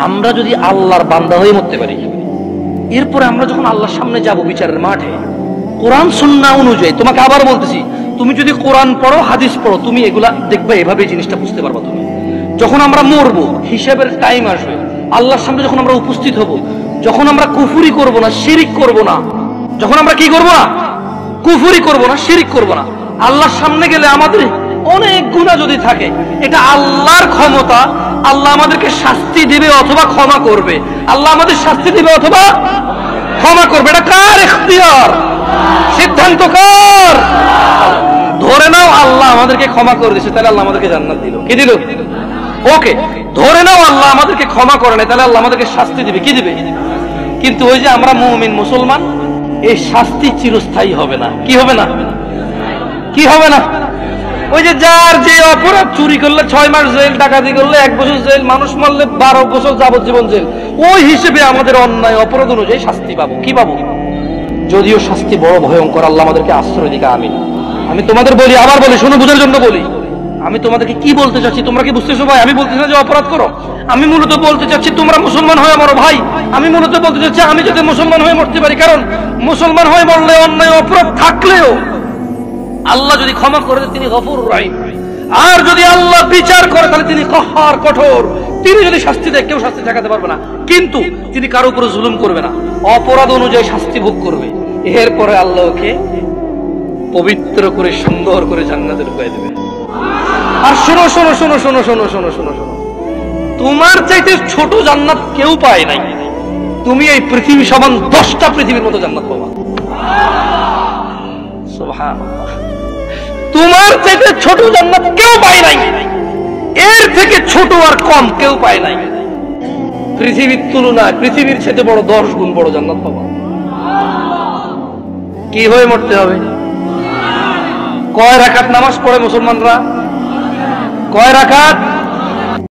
আমরা যদি আল্লাহর বান্দা হয়ে মরতে পারি, এরপরে আমরা যখন আল্লাহর সামনে যাব বিচারের মাঠে, কোরআন সুন্নাহ অনুযায়ী, তোমাকে আবার বলতেছি, তুমি যদি কোরআন পড়ো, হাদিস পড়ো, তুমি এগুলা দেখবে, এভাবে জিনিসটা বুঝতে পারবা। তুমি যখন আমরা মরবো, হিসাবের টাইম আসবে, আল্লাহর সামনে যখন আমরা উপস্থিত হব, যখন আমরা কুফরি করব না, শিরিক করব না, যখন আমরা কি করব না, কুফরি করব না, শিরিক করব না, আল্লাহর সামনে গেলে আমাদের অনেক গুনাহ যদি থাকে, এটা আল্লাহর ক্ষমতা। আল্লাহ আমাদেরকে শাস্তি দিবে অথবা ক্ষমা করবে, আল্লাহ আমাদের শাস্তি দিবে অথবা ক্ষমা করবে। এটা কার ইখতিয়ার? সিদ্ধান্ত কার? ধরে নাও আল্লাহ আমাদেরকে ক্ষমা করে দিয়েছে, তাহলে আল্লাহ আমাদেরকে জান্নাত দিল। কি দিল? ওকে। ধরে নাও আল্লাহ আমাদেরকে ক্ষমা করে না, তাহলে আল্লাহ আমাদেরকে শাস্তি দিবে। কি দিবে? কিন্তু ওই যে আমরা মুমিন মুসলমান, এই শাস্তি চিরস্থায়ী হবে না। কি হবে না? কি হবে না? ওই যে যার যে অপরাধ, চুরি করলে 6 মাস জেল, ডাকাতি করলে 1 বছর জেল, মানুষ মারলে 12 বছর যাবজ্জীবন জেল, ওই হিসেবে আমাদের অন্যায় অপরাধ অনুযায়ী শাস্তি পাবো। কি পাবো? যদিও শাস্তি বড় ভয়ঙ্কর, আল্লাহ আমাদেরকে আশ্রয় দিকে। আমি তোমাদের বলি, আবার বলি, শুনে বুঝার জন্য বলি, আমি তোমাদেরকে কি বলতে চাচ্ছি তোমরা কি বুঝতেছো ভাই? আমি বলতেছি না যে অপরাধ করো, আমি মূলত বলতে চাচ্ছি তোমরা মুসলমান হয়ে মরো ভাই। আমি মূলত বলতে চাচ্ছি আমি যাতে মুসলমান হয়ে মরতে পারি, কারণ মুসলমান হয়ে মরলে অন্যায় অপরাধ থাকলেও আল্লাহ যদি ক্ষমা করে দেন, তিনি গফুর রহিম। আর যদি আল্লাহ বিচার করে, তাহলে তিনি কহার, কঠোর। তিনি যদি শাস্তি দেয়, কেউ শাস্তি ঠেকাতে পারবে না, কিন্তু তিনি কারো উপরে জুলুম করবে না, অপরাধ অনুযায়ী শাস্তি ভোগ করবে। এরপরে আল্লাহকে পবিত্র করে সুন্দর করে জান্নাতে ঢুকিয়ে দেবে। আর শোনো শোনো শোনো শোনো শোনো শোনো শোনো শোনো, তোমার চাইতে ছোট জান্নাত কেউ পায় নাই। তুমি এই পৃথিবী সমান 10টা পৃথিবীর মতো জান্নাত পাবা। সুবহানাল্লাহ। তোমার চাইতে ছোট জান্নাত কেউ পায় নাই, এর থেকে ছোট আর কম কেউ পায় নাই। পৃথিবীর তুলনায় পৃথিবীর চাইতে বড় 10 গুণ বড় জান্নাত পাবা। কি হয়ে মরতে হবে? কয় রাকাত নামাজ পড়ে মুসলমানরা? কয় রাকাত?